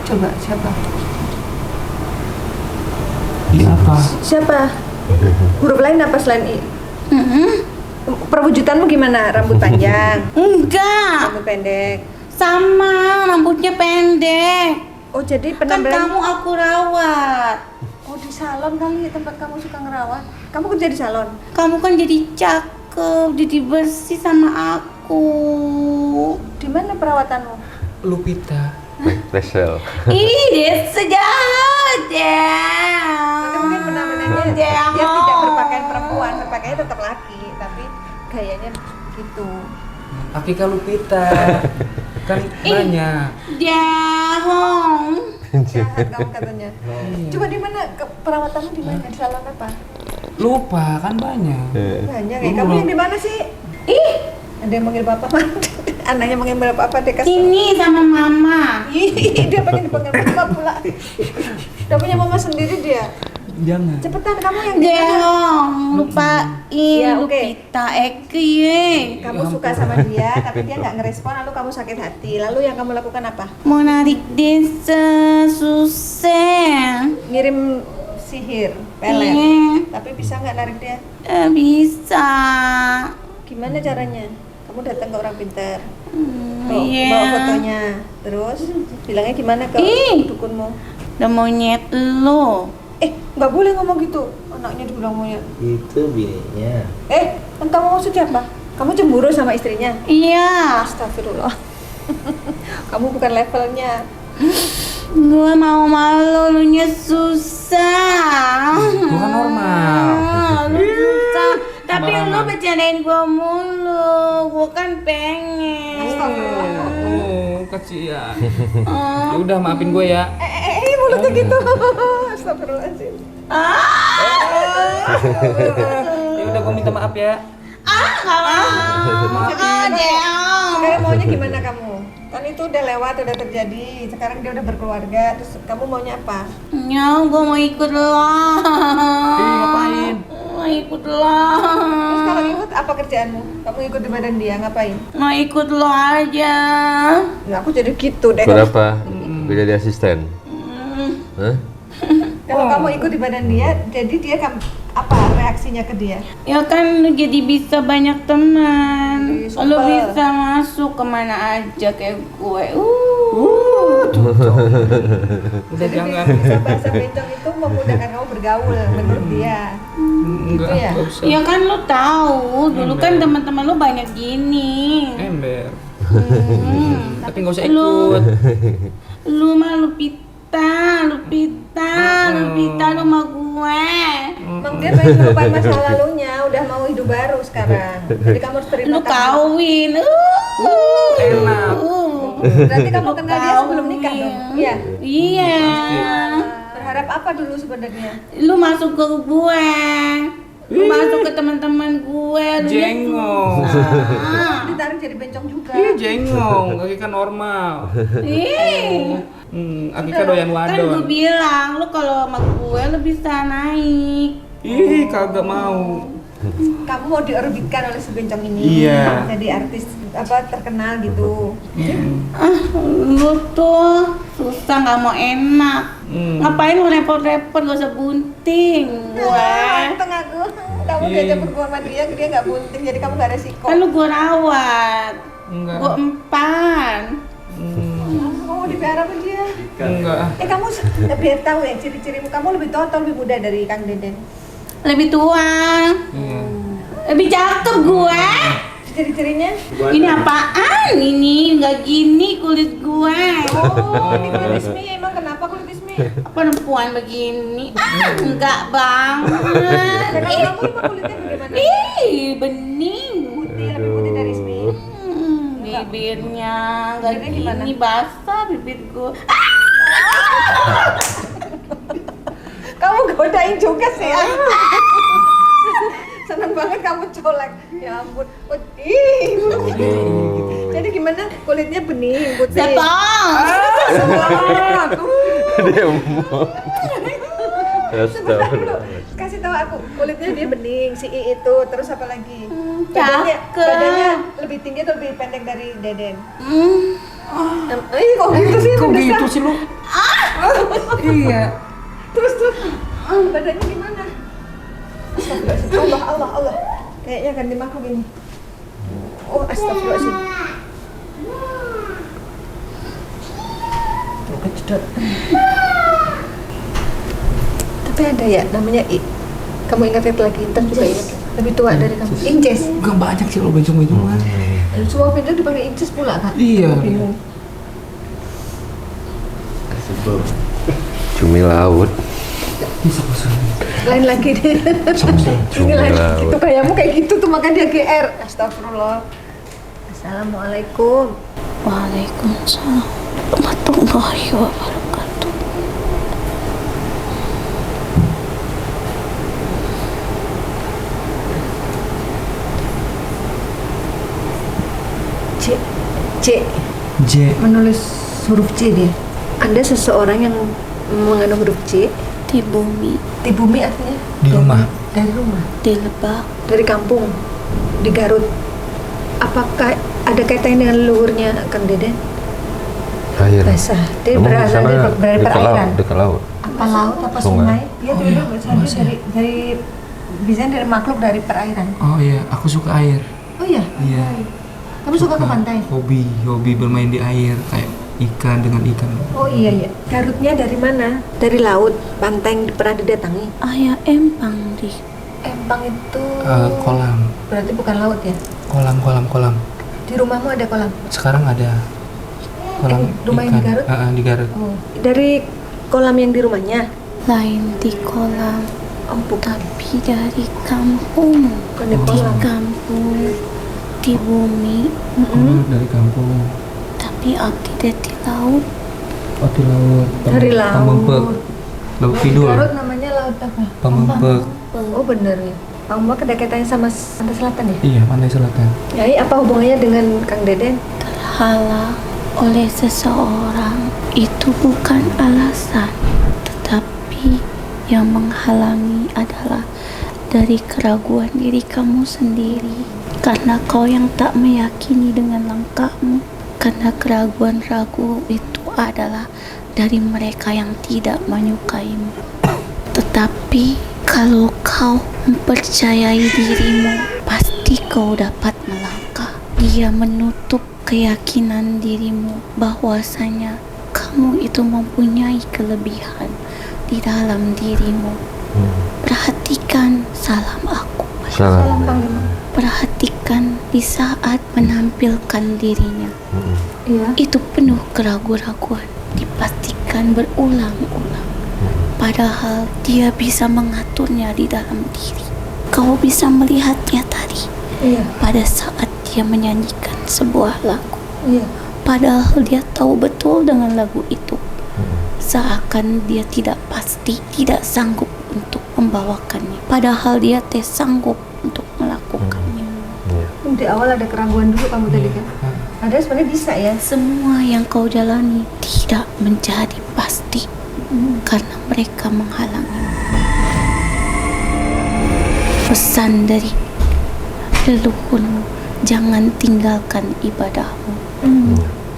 Coba siapa? Apa? Siapa? Huruf lain apa selain I? Perwujudanmu gimana? Rambut panjang, Enggak, rambut pendek. sama rambutnya pendek. Oh jadi Kan penampilan kamu aku rawat. Oh di salon kali tempat kamu suka ngerawat. Kamu kerja di salon. Kamu kan jadi cakep, jadi bersih sama aku. Di mana perawatanmu? Lupita. Special. Ih, dia sejahat ya. Itu mungkin penampilannya dia tidak berpakaian perempuan, berpakaian tetap laki, tapi gayanya gitu. Akika Lupita. Kan banyak. Jahong. Jahat kamu katanya. Coba di mana perawatanmu di mana? Di salon apa? Lupa kan banyak. Banyak ya. Kamu yang di mana sih? Ih, ada yang manggil bapak. Anaknya manggil bapak deh kasih. Sini sama mama. Ih, dia pengen dipanggil bapak pula. Udah punya mama sendiri dia. Jangan. Cepetan kamu yang di mana? Jahong, lupain Ya, oke. Lupita Eki. Kamu suka sama dia, tapi dia nggak ngerespon, lalu kamu sakit hati. Lalu yang kamu lakukan apa? Mau narik desa susah. Ngirim sihir, pelet. Iya. Tapi bisa nggak narik dia? Bisa. Gimana caranya? Kamu datang ke orang pintar, Iya. bawa fotonya, terus bilangnya gimana ke Ih. dukunmu? Udah monyet lo. Nggak boleh ngomong gitu, anaknya dibilang monyet. Itu bininya. Kan kamu maksud siapa? Kamu cemburu sama istrinya? Iya. Astagfirullah. Kamu bukan levelnya. Gue mau malu, lu nya susah. Itu kan normal. Lu susah. Tapi lu Sembarangan. bercandain gue mulu. Gue kan pengen. Oh, kasihan. Ya udah maafin gue ya. Mulutnya gitu. Astagfirullahaladzim. Ya udah gue minta maaf ya. Sekarang maunya gimana kamu? Kan itu udah lewat, udah terjadi. Sekarang dia udah berkeluarga, terus kamu maunya apa? Ya, gue mau ikut lo. Ngapain? Mau ikut lo. Terus kalau ikut apa kerjaanmu? Kamu ikut di badan dia, ngapain? Mau ikut lo aja. Ya aku jadi gitu deh. Berapa? Gue jadi asisten. Hah? Kalau kamu ikut di badan dia, jadi dia apa reaksinya ke dia? Ya kan lu jadi bisa banyak teman. Ih, Lu supel. bisa masuk kemana aja kayak gue. Udah Jadi jangan. bisa bahasa bencong itu memudahkan kamu bergaul menurut dia. Enggak, Gitu ya? enggak usah. Ya kan lu tahu, dulu kan teman-teman lu banyak gini. Ember. Tapi nggak usah Lu- ikut. Lu mah Lupita lu sama gue. Emang dia pengen melupain masa lalunya, udah mau hidup baru sekarang. Jadi kamu harus terima Lu kasih. kawin. Enak. Berarti kamu kenal dia sebelum nikah dong? Iya. Iya. Berharap apa dulu sebenarnya? Lu masuk ke gue. Lu masuk ke teman-teman gue. Lu Jengong. Ditarik jadi bencong juga. Iya jengong, Akika normal. Ih. Akika doyan Kan gue wadon. bilang, lu kalau sama gue lu bisa naik. Ih, kagak mau. Kamu mau diorbitkan oleh si bencong ini. Iya. Jadi artis apa terkenal gitu. Lu tuh susah nggak mau enak. Ngapain lu repot-repot gak usah bunting gue. Tengahku, kamu diajak berhubungan sama dia nggak bunting, jadi kamu nggak resiko. Kan lu gue rawat. Enggak. Gue empan. Kamu mau dipelihara sama dia? Enggak. Kamu biar tahu ya ciri-cirimu. Kamu lebih tua atau lebih muda dari Kang Deden? Lebih tua. Iya. Lebih cakep gue. Ciri-cirinya? Ini apaan ini? Nggak gini kulit gue. Oh, ini kulit Ismi. Emang kenapa kulit Ismi? Perempuan begini. Enggak banget. Kamu emang kulitnya bagaimana? Ih, bening. Putih, lebih putih dari Ismi. Bibirnya nggak Bibirnya gimana? gini, basah bibir gue. Kamu godain juga sih ya. Seneng banget kamu colek. Ya ampun. Jadi Jadi gimana? Kulitnya bening, putih. Setan. Dia mau. Sebentar dulu. Kasih tahu aku, kulitnya dia bening, si I itu, terus apa lagi? Cakep. Badannya lebih tinggi atau lebih pendek dari Deden? Kok gitu sih? Kok mendesak? gitu sih lu? Iya. Terus badannya gimana? Astagfirullahaladzim. Allah. Kayaknya ganti makhluk ini. Oh, astagfirullahaladzim. Kejedot. Tapi ada ya namanya I. Kamu ingat lagi, Intan juga ingat. Lebih tua dari kamu. Inces. Gak banyak sih lo bencong-bencongan. Semua pindah dipanggil Inces pula kan? Iya. Bingung. Cumi laut. Bisa pesan. Lain lagi deh. Ini lain lagi. Itu kayakmu kayak gitu tuh makanya dia GR. Astagfirullah. Assalamualaikum. Waalaikumsalam warahmatullahi wabarakatuh. C. J. Menulis huruf C dia. Anda seseorang yang mengandung huruf C. Di bumi, Di bumi artinya? Di rumah. Dari rumah. di Lebak, Dari kampung. Di Garut. Apakah ada kaitannya dengan leluhurnya Kang Deden? Air. Basah. Dia Emang di berasal sana dari dekat perairan. laut, dekat laut. Apa laut, apa Sungai. sungai? Dia dulu berasal dari bisa dari makhluk dari perairan. Oh iya, aku suka air. Oh iya? Iya. Kamu suka ke pantai? Hobi bermain di air kayak ikan dengan ikan. Oh iya. Garutnya dari mana? Dari laut, pantai yang pernah didatangi. ayah empang di Empang itu Kolam. berarti bukan laut ya? Kolam. Di rumahmu ada kolam? Sekarang ada kolam rumah yang di ikan. Garut? Di Garut. Oh. Dari kolam yang di rumahnya? lain di kolam, Oh bukan. tapi dari kampung, Bukan di di kolam. kampung, di bumi, Dari kampung. tapi abdi di laut. Oh di laut. Dari laut. Pamempek. Laut Kidul. Garut namanya laut apa? Pamempek. Oh bener ya. Pamempek ada kaitannya sama pantai selatan ya? Iya, Pantai Selatan. Yai, apa hubungannya dengan Kang Deden? Terhalang oleh seseorang itu bukan alasan, tetapi yang menghalangi adalah dari keraguan diri kamu sendiri, karena kau yang tak meyakini dengan langkahmu, karena keraguan ragu itu adalah dari mereka yang tidak menyukaimu. Tetapi kalau kau mempercayai dirimu, pasti kau dapat melangkah. Dia menutup keyakinan dirimu bahwasanya kamu itu mempunyai kelebihan di dalam dirimu. Perhatikan salam aku. Salam. Perhatikan di saat menampilkan dirinya. Iya. Itu penuh keraguan-raguan, dipastikan berulang-ulang. Padahal dia bisa mengaturnya di dalam diri. Kau bisa melihatnya tadi Iya. pada saat dia menyanyikan sebuah lagu. Iya. Padahal dia tahu betul dengan lagu itu. Seakan dia tidak pasti, tidak sanggup untuk membawakannya. Padahal dia sanggup untuk melakukannya. Di awal ada keraguan dulu kamu tadi kan? Ada sebenarnya bisa ya. Semua yang kau jalani tidak menjadi pasti karena mereka menghalangi. Pesan dari leluhurmu, jangan tinggalkan ibadahmu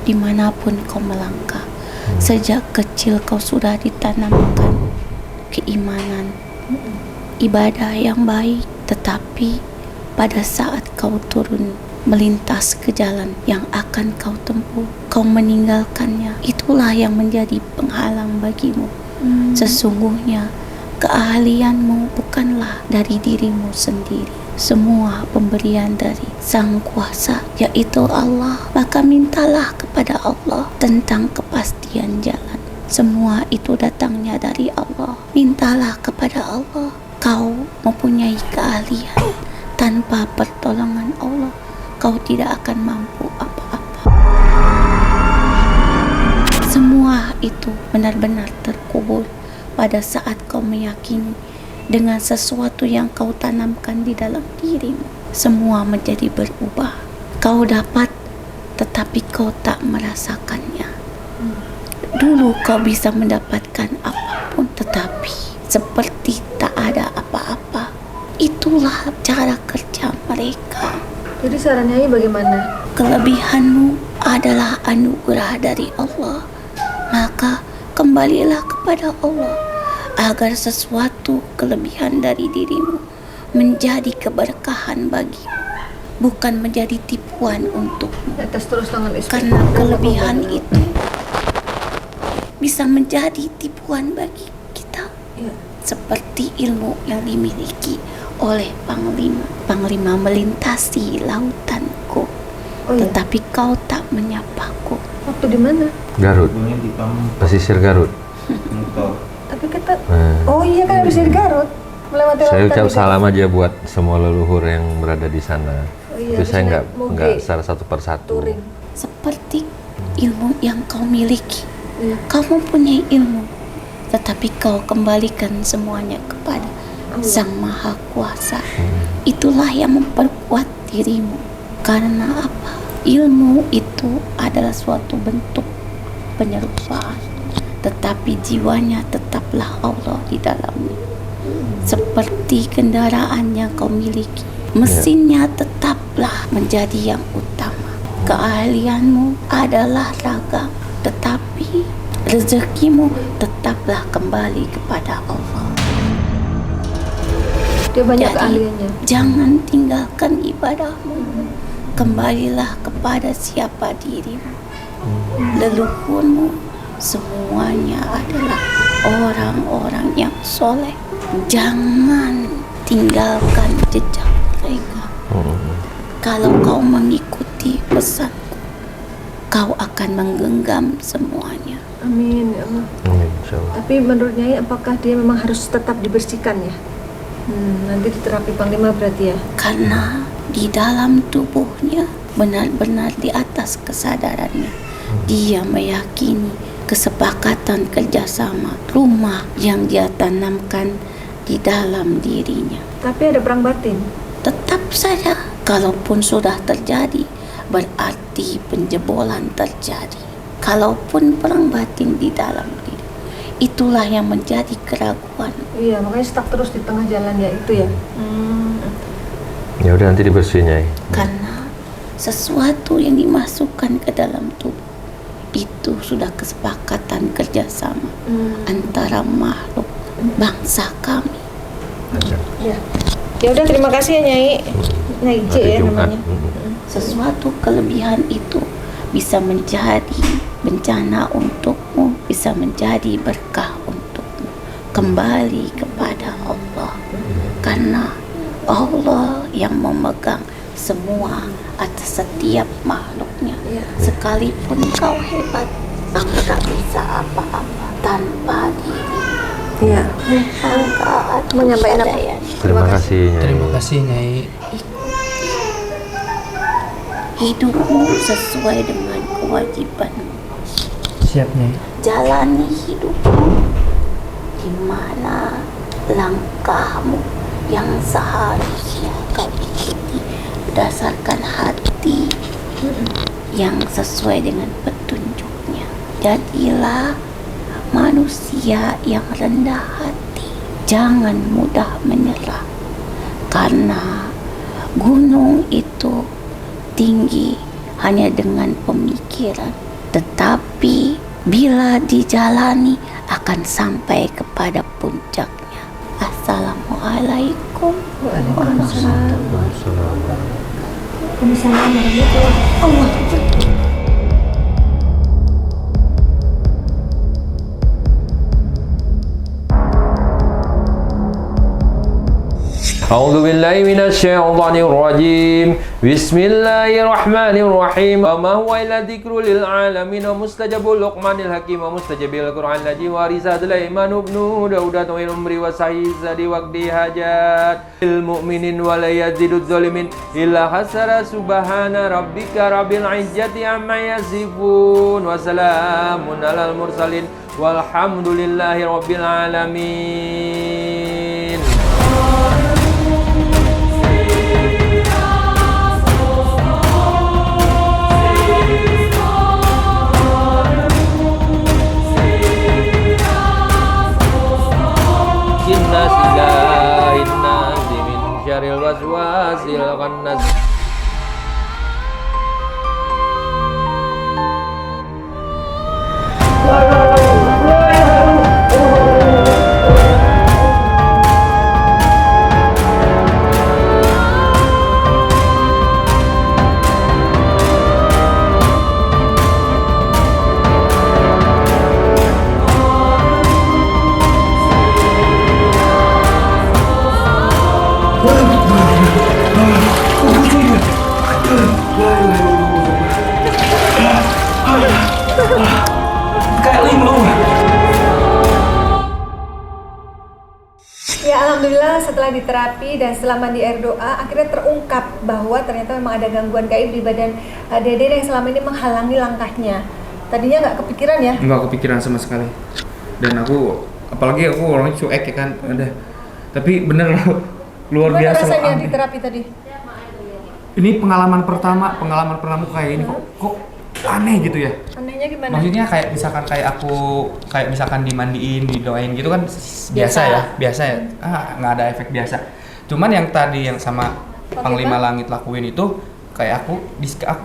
dimanapun kau melangkah. Sejak kecil kau sudah ditanamkan keimanan, ibadah yang baik, tetapi pada saat kau turun melintas ke jalan yang akan kau tempuh, kau meninggalkannya. Itulah yang menjadi penghalang bagimu. Sesungguhnya keahlianmu bukanlah dari dirimu sendiri. Semua pemberian dari Sang Kuasa, yaitu Allah. Maka mintalah kepada Allah tentang kepastian jalan. Semua itu datangnya dari Allah. Mintalah kepada Allah. Kau mempunyai keahlian. Tanpa pertolongan Allah, kau tidak akan mampu apa-apa. Semua itu benar-benar terkubur pada saat kau meyakini dengan sesuatu yang kau tanamkan di dalam dirimu. Semua menjadi berubah. Kau dapat, tetapi tetapi kau tak merasakannya. Dulu kau bisa mendapatkan apapun, tetapi seperti tak ada apa-apa. Itulah cara kerja mereka. Jadi sarannya bagaimana? Kelebihanmu adalah anugerah dari Allah. Maka kembalilah kepada Allah agar sesuatu kelebihan dari dirimu menjadi keberkahan bagimu, bukan menjadi tipuan untukmu. Atas terus tangan istri. Karena kelebihan itu bisa menjadi tipuan bagi kita. Ya. Seperti ilmu yang dimiliki oleh Panglima. Panglima melintasi lautanku, Oh iya. tetapi kau tak menyapaku. Waktu di mana? Garut, pesisir Garut. Tapi kita oh iya kan habis dari Garut melewati Saya lautan ucap di- salam aja buat semua leluhur yang berada di sana. Oh iya, Itu saya di sana nggak Muge. secara satu persatu. touring. Seperti ilmu yang kau miliki. Iya. Kau mempunyai ilmu, tetapi kau kembalikan semuanya kepada Sang Maha Kuasa. Itulah yang memperkuat dirimu. Karena apa? Ilmu itu adalah suatu bentuk penyerupaan, tetapi jiwanya tetaplah Allah di dalamnya. Seperti kendaraan yang kau miliki, mesinnya tetaplah menjadi yang utama. Keahlianmu adalah ragam, tetapi rezekimu tetaplah kembali kepada Allah. Dia banyak Jadi, keahliannya. jangan tinggalkan ibadahmu. Kembalilah kepada siapa dirimu. Leluhurmu semuanya adalah orang-orang yang soleh. Jangan tinggalkan jejak mereka. Kalau kau mengikuti pesanku, kau akan menggenggam semuanya. Amin ya Allah. Amin, insyaallah. Tapi menurut Nyai apakah dia memang harus tetap dibersihkan ya? Nanti diterapi Panglima berarti ya? Karena di dalam tubuhnya benar-benar di atas kesadarannya dia meyakini kesepakatan kerjasama rumah yang dia tanamkan di dalam dirinya. Tapi ada perang batin. Tetap saja kalaupun sudah terjadi berarti penjebolan terjadi. Kalaupun perang batin di dalam diri, itulah yang menjadi keraguan. Iya, makanya stuck terus di tengah jalan ya itu ya. Ya udah nanti dibersihin ya. Karena sesuatu yang dimasukkan ke dalam tubuh itu sudah kesepakatan kerjasama antara makhluk bangsa kami. Ya. Ya udah terima kasih ya Nyai. Nyai J Hari ya Jumat. namanya. Sesuatu kelebihan itu bisa menjadi bencana untukmu, bisa menjadi berkah untukmu. Kembali kepada Allah, karena Allah yang memegang semua atas setiap makhluknya. Ya. Sekalipun kau hebat, aku tak bisa apa-apa tanpa diri. Iya. Angkat Menyampaikan apa? kesadaian. Terima kasih Nyai. Terima kasih Nyai. Hidupmu sesuai dengan kewajibanmu. Siap Nyai. Jalani hidupmu di mana langkahmu yang seharusnya kau ikuti berdasarkan hati yang sesuai dengan petunjuknya. Jadilah manusia yang rendah hati. Jangan mudah menyerah, karena gunung itu tinggi hanya dengan pemikiran, tetapi bila dijalani akan sampai kepada puncaknya. Assalamualaikum warahmatullahi wabarakatuh. A'udzu billahi minasyaitonir rajim. Bismillahirrahmanirrahim. Wa ma huwa illa dzikrul lil alamin wa mustajabul luqmanil hakim wa mustajabil qur'an ladzi warisa Sulaiman ibn Daud wa umri wa sayyidi waqdi hajat lil mu'minin wa la yaziduz zalimin illa hasara. Subhana rabbika rabbil izzati amma yasifun wa salamun alal mursalin walhamdulillahi rabbil alamin. Alhamdulillah setelah diterapi dan setelah mandi air doa, akhirnya terungkap bahwa ternyata memang ada gangguan gaib di badan Dede yang selama ini menghalangi langkahnya. Tadinya nggak kepikiran ya? Nggak kepikiran sama sekali. Dan apalagi aku orangnya cuek ya kan, udah. Tapi bener loh, luar Gimana biasa. rasanya loh, di terapi tadi? Ini pengalaman pertama kayak ini kok aneh gitu ya. Anehnya gimana? Maksudnya kayak misalkan dimandiin, didoain gitu kan biasa ya. Nggak ada efek biasa. Cuman yang tadi yang sama Panglima Langit lakuin itu kayak aku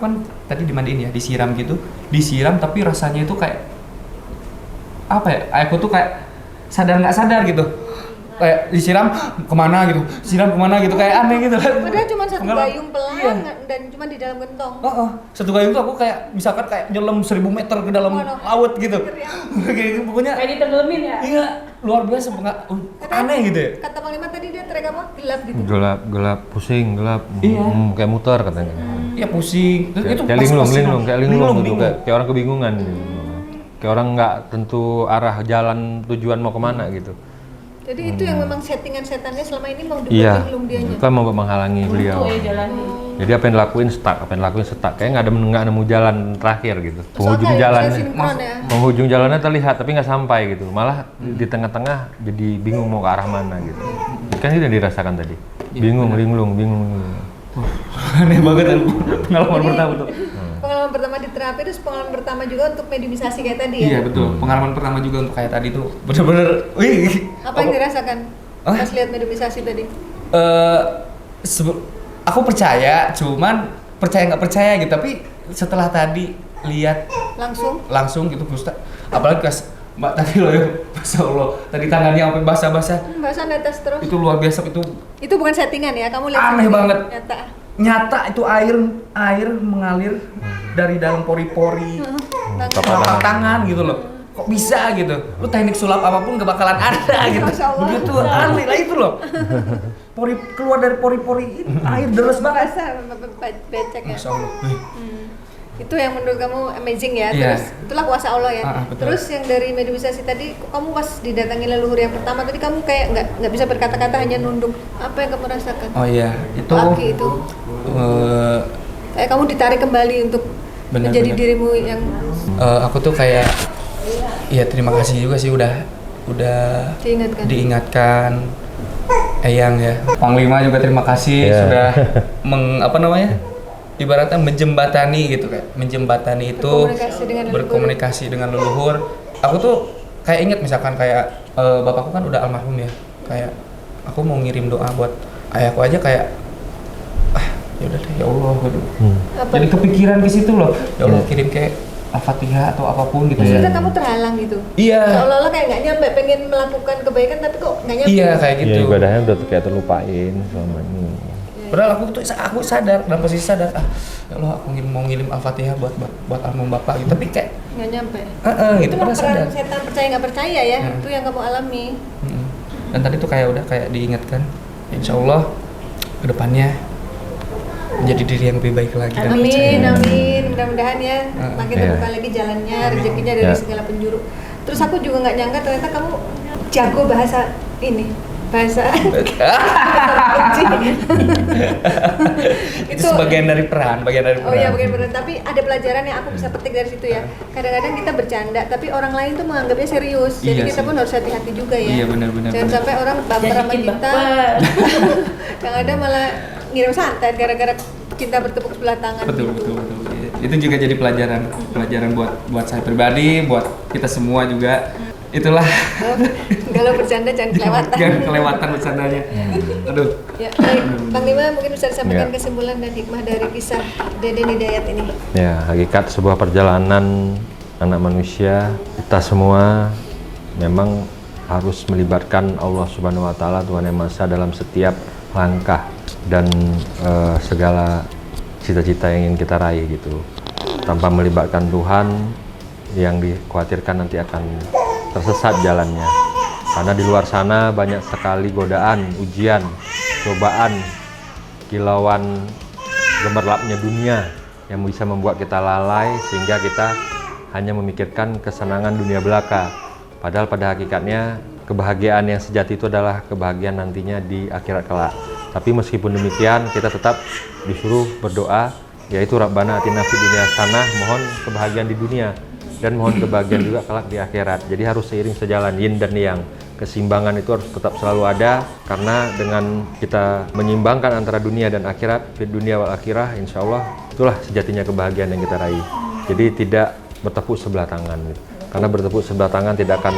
kan tadi dimandiin ya, disiram tapi rasanya itu kayak apa ya? Aku tuh kayak sadar nggak sadar gitu. Kayak disiram kemana gitu kayak aneh gitu. Padahal cuma satu gayung pelan Iya. dan cuma di dalam gentong. Satu gayung tuh aku kayak misalkan kayak nyelam 1000 meter ke dalam laut gitu. Kayak gitu, pokoknya Kayak ditenggelumin ya? iya, luar biasa aneh gitu ya. Kata Panglima tadi dia teriak apa? Gelap gitu. Gelap, pusing, gelap. Iya. Kayak muter katanya. Iya pusing. Terus itu Kayak linglung, kayak linglung gitu, bingung. kayak orang kebingungan gitu. Kayak orang nggak tentu arah jalan tujuan mau kemana gitu. Jadi itu yang memang settingan setannya selama ini mau Iya, dibuatin dianya. itu kan mau menghalangi beliau. Tuh ya jalannya. Jadi apa yang dilakuin stuck, kayak nggak nemu jalan terakhir gitu. Penghujung Soalnya jalannya, saya sinkron ya. penghujung jalannya terlihat tapi nggak sampai gitu. Malah di tengah-tengah jadi bingung mau ke arah mana gitu. Kan itu yang dirasakan tadi. Bingung, linglung. Aneh banget pengalaman pertama tuh. Pengalaman pertama di terapi, terus pengalaman pertama juga untuk mediumisasi kayak tadi ya? Iya betul. Pengalaman pertama juga untuk kayak tadi tuh bener-bener. Wih. Apa yang dirasakan pas lihat mediumisasi tadi? Aku percaya, cuman percaya nggak percaya gitu. Tapi setelah tadi lihat langsung gitu Ustaz. Apalagi pas Mbak tadi loh ya, Masya Allah. Tadi tangannya sampai basah-basah. Basah netes terus. Itu luar biasa itu. Itu bukan settingan ya? Kamu lihat Aneh sendiri, banget. Nyata. Itu air mengalir dari dalam pori-pori telapak tangan gitu loh. Kok bisa gitu? Lu teknik sulap apapun gak bakalan ada gitu. Masya Allah. Begitu aneh lah itu loh. Keluar dari pori-pori air deres banget. Basah, becek ya? Masya Allah. Itu yang menurut kamu amazing ya? Iya. Terus itulah kuasa Allah ya? Betul. Terus yang dari mediumisasi tadi, kamu pas didatangi leluhur yang pertama tadi kamu kayak nggak bisa berkata-kata, hanya nunduk. Apa yang kamu rasakan? Oh iya, itu Laki itu. Kayak kamu ditarik kembali untuk Benar, menjadi benar. dirimu yang aku tuh kayak ya terima kasih juga sih udah diingatkan Eyang ya. Panglima juga terima kasih sudah ibaratnya menjembatani gitu kan. Menjembatani itu berkomunikasi dengan leluhur. Aku tuh kayak ingat misalkan kayak bapakku kan udah almarhum ya. Kayak aku mau ngirim doa buat ayahku aja kayak ya udah deh ya Allah gitu. Jadi kepikiran ke situ loh. Ya Allah kirim kayak Al-Fatihah atau apapun gitu. Ternyata kamu terhalang gitu. Iya. Seolah-olah kayak nggak nyampe, pengen melakukan kebaikan tapi kok nggak nyampe. Iya kayak gitu. Ya ibadahnya udah kayak terlupain selama ini. Padahal aku sadar dalam posisi sadar ya Allah aku mau ngirim Al-Fatihah buat almarhum bapak gitu. Tapi kayak Nggak nyampe. gitu Itulah padahal sadar. peran setan percaya nggak percaya ya. Itu yang kamu alami. Dan tadi tuh kayak udah kayak diingatkan. Insya Allah kedepannya menjadi diri yang lebih baik lagi. dan percaya. Amin. Mudah-mudahan ya makin terbuka lagi jalannya, rezekinya dari segala penjuru. Terus aku juga nggak nyangka ternyata kamu jago bahasa ini. Bahasa itu sebagian dari peran. Oh iya, bagian benar. Tapi ada pelajaran yang aku bisa petik dari situ ya. Kadang-kadang kita bercanda, tapi orang lain tuh menganggapnya serius. Jadi Iya kita sih. pun harus hati-hati juga ya. Iya benar. Jangan sampai orang baper sama bikin kita. Yang ada malah ngirim santet gara-gara kita bertepuk sebelah tangan. Betul. gitu. Itu juga jadi pelajaran buat saya pribadi, buat kita semua juga. Itulah. Kalau bercanda jangan kelewatan. Jangan kelewatan bercandanya. Aduh. Ya, baik. Panglima mungkin bisa disampaikan kesimpulan dan hikmah dari kisah Deden Hidayat ini. Ya, hakikat sebuah perjalanan anak manusia, kita semua memang harus melibatkan Allah Subhanahu wa taala, Tuhan Yang Maha Esa dalam setiap langkah dan segala cita-cita yang ingin kita raih gitu. Tanpa melibatkan Tuhan, yang dikhawatirkan nanti akan tersesat jalannya. Karena di luar sana banyak sekali godaan, ujian, cobaan, kilauan gemerlapnya dunia yang bisa membuat kita lalai sehingga kita hanya memikirkan kesenangan dunia belaka. Padahal pada hakikatnya kebahagiaan yang sejati itu adalah kebahagiaan nantinya di akhirat kelak. Tapi meskipun demikian kita tetap disuruh berdoa, yaitu Rabbana atina fid dunya hasanah, mohon kebahagiaan di dunia dan mohon kebahagiaan juga kelak di akhirat. Jadi harus seiring sejalan, yin dan yang. Keseimbangan itu harus tetap selalu ada, karena dengan kita menyimbangkan antara dunia dan akhirat, fid dunya wal akhirah, insya Allah itulah sejatinya kebahagiaan yang kita raih. Jadi tidak bertepuk sebelah tangan gitu. Karena bertepuk sebelah tangan tidak akan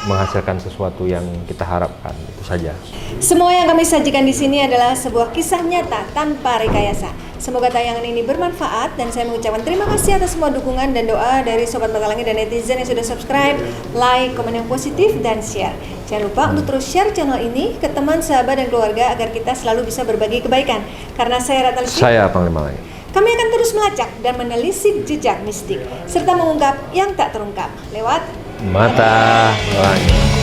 menghasilkan sesuatu yang kita harapkan. Itu saja. Semua yang kami sajikan di sini adalah sebuah kisah nyata tanpa rekayasa. Semoga tayangan ini bermanfaat dan saya mengucapkan terima kasih atas semua dukungan dan doa dari Sobat Mata Langit dan netizen yang sudah subscribe, like, komen yang positif, dan share. Jangan lupa untuk terus share channel ini ke teman, sahabat, dan keluarga agar kita selalu bisa berbagi kebaikan. Karena saya Ratna Lisih, Saya Panglima Langit. kami akan terus melacak dan menelisik jejak mistik serta mengungkap yang tak terungkap lewat Mata Langit.